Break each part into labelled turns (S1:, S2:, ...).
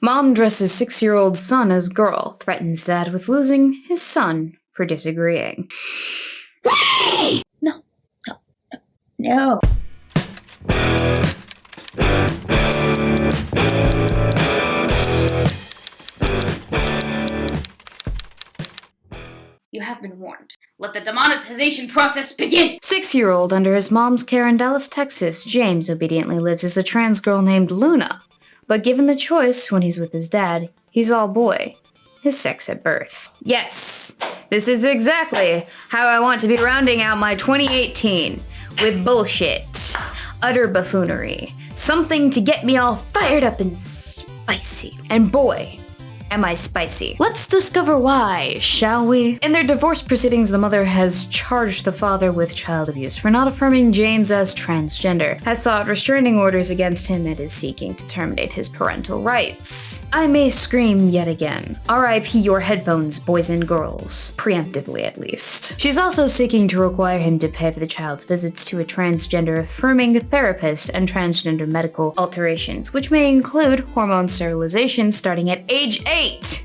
S1: Mom dresses 6-year-old son as girl, threatens dad with losing his son for disagreeing.
S2: No.
S3: You have been warned. Let the demonetization process begin!
S1: 6-year-old under his mom's care in Dallas, Texas, James obediently lives as a trans girl named Luna. But given the choice when he's with his dad, he's all boy. His sex at birth. Yes, this is exactly how I want to be rounding out my 2018. With bullshit. Utter buffoonery. Something to get me all fired up and spicy. And boy, am I spicy. Let's discover why, shall we? In their divorce proceedings, the mother has charged the father with child abuse for not affirming James as transgender, has sought restraining orders against him, and is seeking to terminate his parental rights. I may scream yet again. RIP your headphones, boys and girls. Preemptively, at least. She's also seeking to require him to pay for the child's visits to a transgender affirming therapist and transgender medical alterations, which may include hormone sterilization starting at age 8.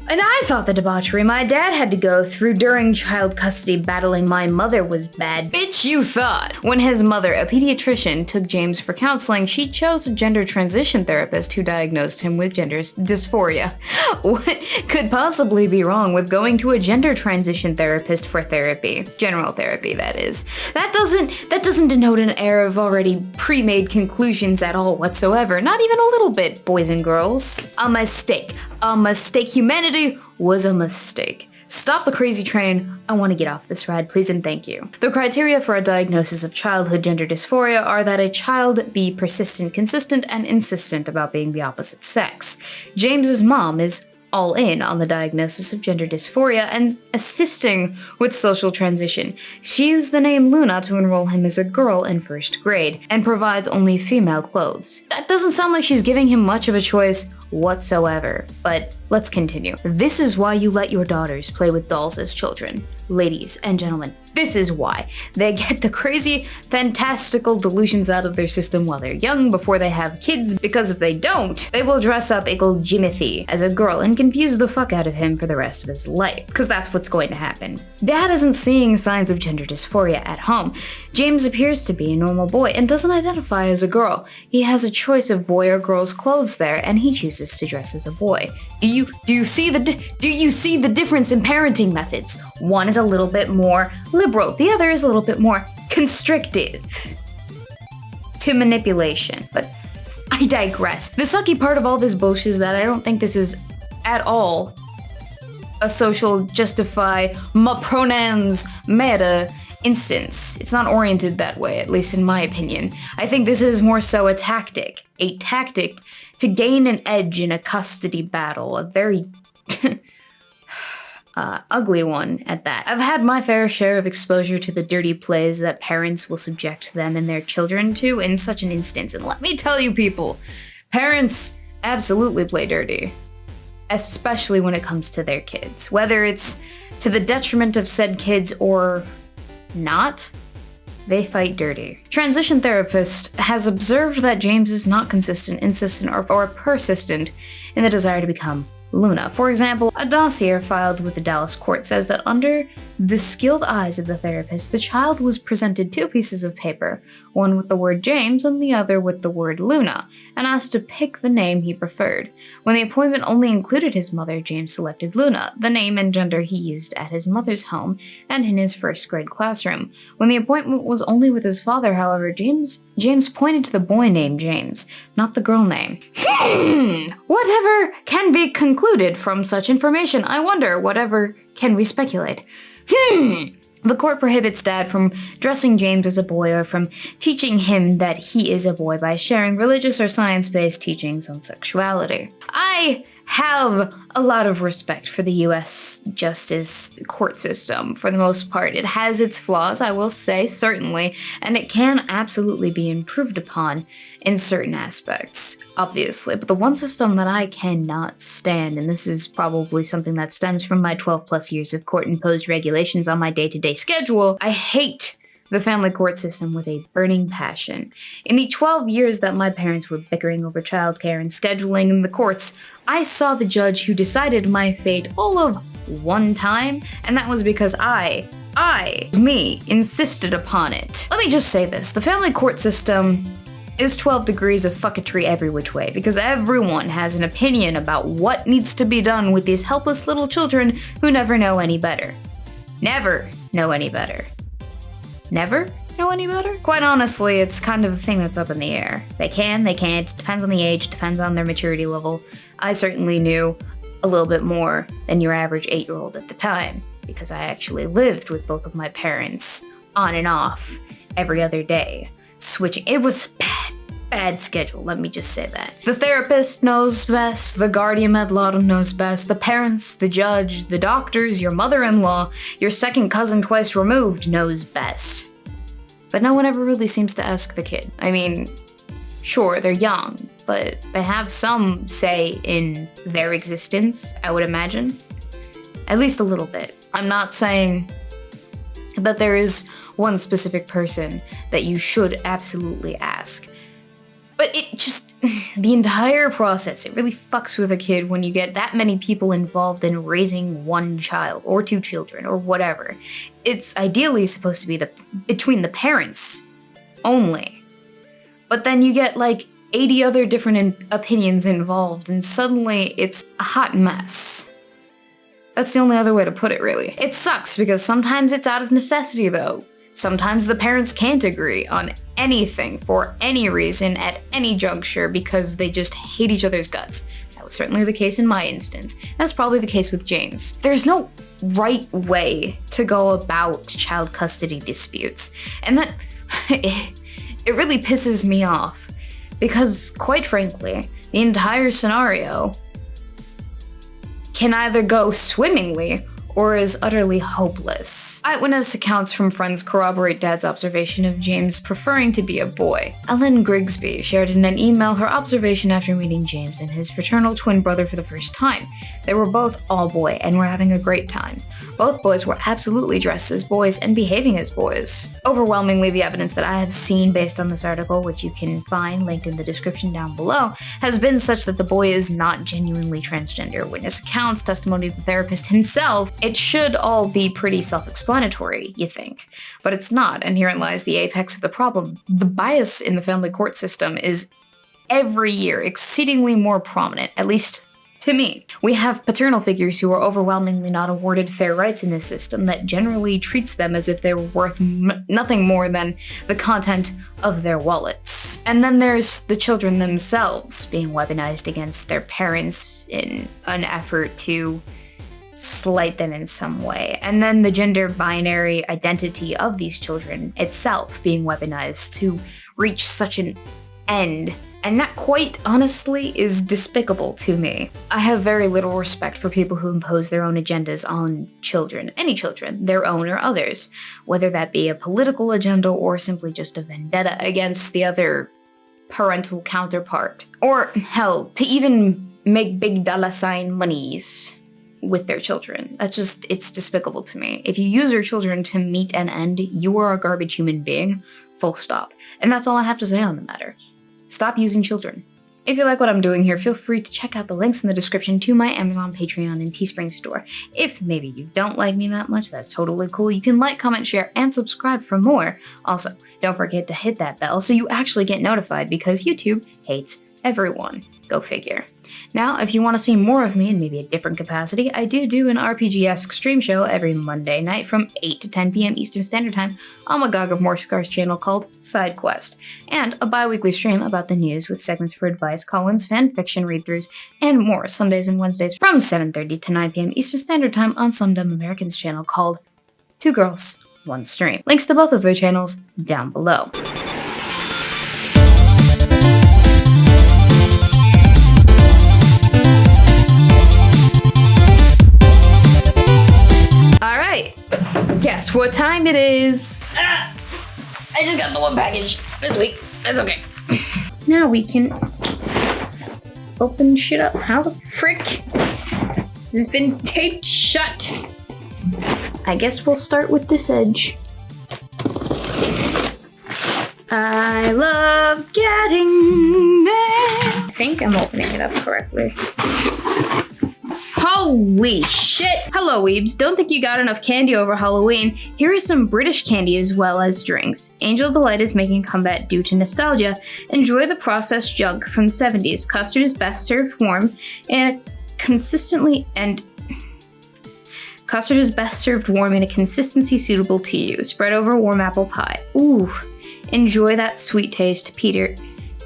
S1: And I thought the debauchery my dad had to go through during child custody battling my mother was bad. Bitch, you thought. When his mother, a pediatrician, took James for counseling, she chose a gender transition therapist who diagnosed him with gender dysphoria. What could possibly be wrong with going to a gender transition therapist for therapy? General therapy, that is. That doesn't denote an air of already pre-made conclusions at all whatsoever. Not even a little bit, boys and girls. A mistake. A mistake. Humanity was a mistake. Stop the crazy train. I want to get off this ride, please and thank you. The criteria for a diagnosis of childhood gender dysphoria are that a child be persistent, consistent, and insistent about being the opposite sex. James's mom is all in on the diagnosis of gender dysphoria and assisting with social transition. She used the name Luna to enroll him as a girl in 1st grade and provides only female clothes. That doesn't sound like she's giving him much of a choice whatsoever, but let's continue. This is why you let your daughters play with dolls as children. Ladies and gentlemen, this is why they get the crazy, fantastical delusions out of their system while they're young before they have kids, because if they don't, they will dress up Ickle Jimothy as a girl and confuse the fuck out of him for the rest of his life, because that's what's going to happen. Dad isn't seeing signs of gender dysphoria at home. James appears to be a normal boy and doesn't identify as a girl. He has a choice of boy or girl's clothes there, and he chooses to dress as a boy. Do you see the difference in parenting methods? One is a little bit more liberal, the other is a little bit more constrictive to manipulation. But I digress. The sucky part of all this bullshit is that I don't think this is at all a social justify my pronouns meta instance. It's not oriented that way, at least in my opinion. I think this is more so a tactic to gain an edge in a custody battle, a very ugly one at that. I've had my fair share of exposure to the dirty plays that parents will subject them and their children to in such an instance, and let me tell you people, parents absolutely play dirty. Especially when it comes to their kids. Whether it's to the detriment of said kids or not, they fight dirty. Transition therapist has observed that James is not consistent, insistent, or persistent in the desire to become Luna. For example, a dossier filed with the Dallas court says that under the skilled eyes of the therapist, the child was presented 2 pieces of paper, one with the word James and the other with the word Luna, and asked to pick the name he preferred. When the appointment only included his mother, James selected Luna, the name and gender he used at his mother's home and in his 1st grade classroom. When the appointment was only with his father, however, James pointed to the boy named James, not the girl name. Whatever can be concluded from such information? I wonder, whatever can we speculate? The court prohibits dad from dressing James as a boy or from teaching him that he is a boy by sharing religious or science-based teachings on sexuality. I have a lot of respect for the US justice court system for the most part. It has its flaws, I will say, certainly, and it can absolutely be improved upon in certain aspects, obviously. But the one system that I cannot stand, and this is probably something that stems from my 12 plus years of court-imposed regulations on my day-to-day schedule, I hate the family court system with a burning passion. In the 12 years that my parents were bickering over childcare and scheduling in the courts, I saw the judge who decided my fate all of one time, and that was because me, insisted upon it. Let me just say this, the family court system is 12 degrees of fucketry every which way, because everyone has an opinion about what needs to be done with these helpless little children who never know any better. Never know any better. Never know any better? Quite honestly, it's kind of a thing that's up in the air. They can, they can't, depends on the age, depends on their maturity level. I certainly knew a little bit more than your average 8-year-old at the time, because I actually lived with both of my parents on and off every other day, switching. It was bad schedule, let me just say that. The therapist knows best, the guardian ad litem knows best, the parents, the judge, the doctors, your mother-in-law, your second cousin twice removed knows best. But no one ever really seems to ask the kid. I mean, sure, they're young, but they have some say in their existence, I would imagine. At least a little bit. I'm not saying that there is one specific person that you should absolutely ask. But it just, the entire process, it really fucks with a kid when you get that many people involved in raising one child, or 2 children, or whatever. It's ideally supposed to be between the parents only. But then you get like 80 other different opinions involved, and suddenly it's a hot mess. That's the only other way to put it, really. It sucks, because sometimes it's out of necessity, though. Sometimes the parents can't agree on anything for any reason at any juncture because they just hate each other's guts. That was certainly the case in my instance. That's probably the case with James. There's no right way to go about child custody disputes. And that, it really pisses me off because, quite frankly, the entire scenario can either go swimmingly or is utterly hopeless. Eyewitness accounts from friends corroborate Dad's observation of James preferring to be a boy. Ellen Grigsby shared in an email her observation after meeting James and his fraternal twin brother for the first time. They were both all boy and were having a great time. Both boys were absolutely dressed as boys and behaving as boys. Overwhelmingly, the evidence that I have seen based on this article, which you can find linked in the description down below, has been such that the boy is not genuinely transgender. Witness accounts, testimony of the therapist himself, it should all be pretty self-explanatory, you think. But it's not, and herein lies the apex of the problem. The bias in the family court system is every year exceedingly more prominent, at least to me. We have paternal figures who are overwhelmingly not awarded fair rights in this system that generally treats them as if they were worth nothing more than the content of their wallets. And then there's the children themselves being weaponized against their parents in an effort to slight them in some way. And then the gender binary identity of these children itself being weaponized to reach such an end. And that, quite honestly, is despicable to me. I have very little respect for people who impose their own agendas on children, any children, their own or others, whether that be a political agenda or simply just a vendetta against the other parental counterpart. Or, hell, to even make big dollar sign monies with their children. It's despicable to me. If you use your children to meet an end, you are a garbage human being, full stop. And that's all I have to say on the matter. Stop using children. If you like what I'm doing here, feel free to check out the links in the description to my Amazon, Patreon, and Teespring store. If maybe you don't like me that much, that's totally cool. You can like, comment, share, and subscribe for more. Also, don't forget to hit that bell so you actually get notified because YouTube hates everyone. Go figure. Now, if you want to see more of me in maybe a different capacity, I do an RPG-esque stream show every Monday night from 8 to 10 p.m. Eastern Standard Time on my GOG of Morscar's channel called Side Quest, and a bi-weekly stream about the news with segments for advice, call-ins, fanfiction read-throughs, and more Sundays and Wednesdays from 7:30 to 9 p.m. Eastern Standard Time on Some Dumb Americans channel called Two Girls, One Stream. Links to both of their channels down below. Guess what time it is?
S3: I just got the one package this week. That's okay.
S1: Now we can open shit up. How the frick? This has been taped shut. I guess we'll start with this edge. I love getting mail. I think I'm opening it up correctly. Holy shit! Hello, weebs. Don't think you got enough candy over Halloween. Here is some British candy as well as drinks. Angel Delight is making a comeback due to nostalgia. Enjoy the processed junk from the 70s. Custard is best served warm and Custard is best served warm in a consistency suitable to you. Spread over warm apple pie. Ooh. Enjoy that sweet taste, Peter,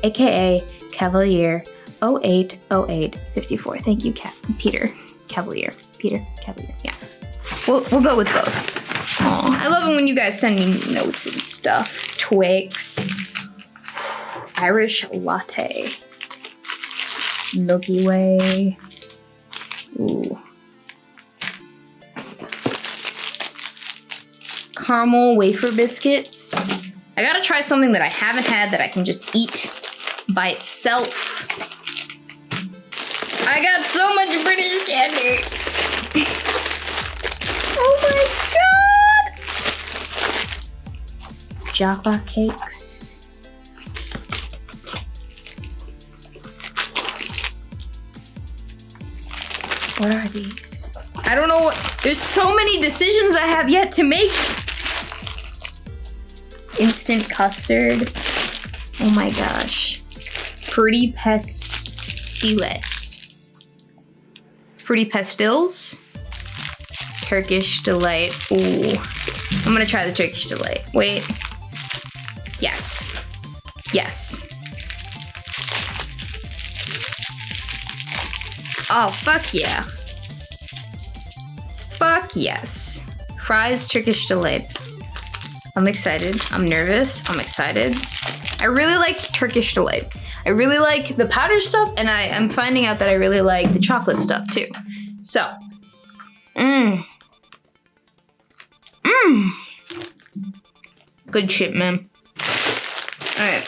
S1: aka Cavalier 080854. Thank you, Peter Cavalier. Peter Cavalier. Yeah. We'll go with both. Aw, I love it when you guys send me notes and stuff. Twix. Irish latte. Milky Way. Ooh. Caramel wafer biscuits. I gotta try something that I haven't had that I can just eat by itself. I got so much British candy. Oh my god. Java cakes. What are these? I don't know what. There's so many decisions I have yet to make. Instant custard. Oh my gosh. Fruity pastilles. Fruity pastils. Turkish Delight. Ooh. I'm gonna try the Turkish Delight. Wait. Yes. Yes. Oh, fuck yeah. Fuck yes. Fries Turkish Delight. I'm excited. I'm nervous. I'm excited. I really like Turkish Delight. I really like the powder stuff, and I'm finding out that I really like the chocolate stuff too. So, good shit, man. All right.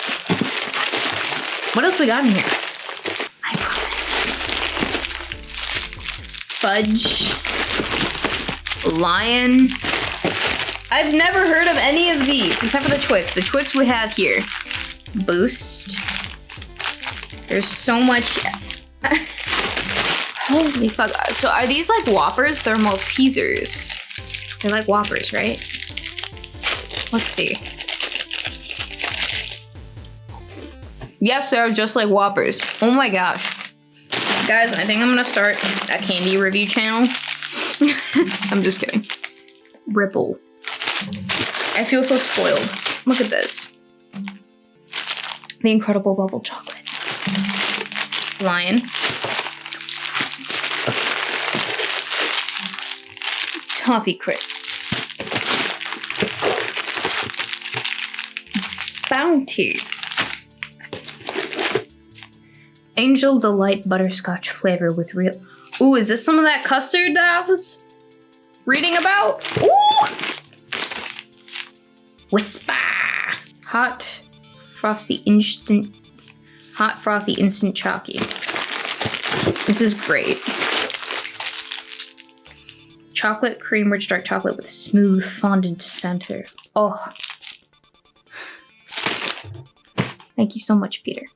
S1: What else we got in here? I promise. Fudge. Lion. I've never heard of any of these except for the Twix. The Twix we have here. Boost. There's so much. Holy fuck. So are these like Whoppers? They're Maltesers. They're like Whoppers, right? Let's see. Yes, they're just like Whoppers. Oh my gosh. Guys, I think I'm gonna start a candy review channel. I'm just kidding. Ripple. I feel so spoiled. Look at this. The Incredible Bubble Chocolate. Lion. Toffee Crisps. Bounty. Angel Delight Butterscotch flavor with real... Ooh, is this some of that custard that I was reading about? Ooh! Whisper. Hot frothy instant chalky. This is great. Chocolate cream rich dark chocolate with smooth fondant center. Oh. Thank you so much, Peter.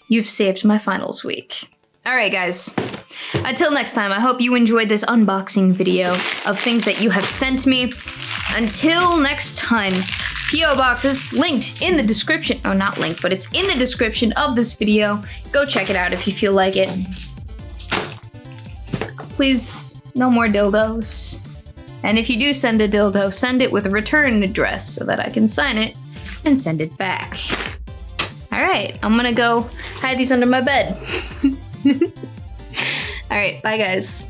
S1: You've saved my finals week. All right, guys. Until next time, I hope you enjoyed this unboxing video of things that you have sent me. Until next time, P.O. Box is linked in the description. Oh, not linked, but it's in the description of this video. Go check it out if you feel like it. Please, no more dildos. And if you do send a dildo, send it with a return address so that I can sign it and send it back. All right, I'm gonna go hide these under my bed. All right, bye guys.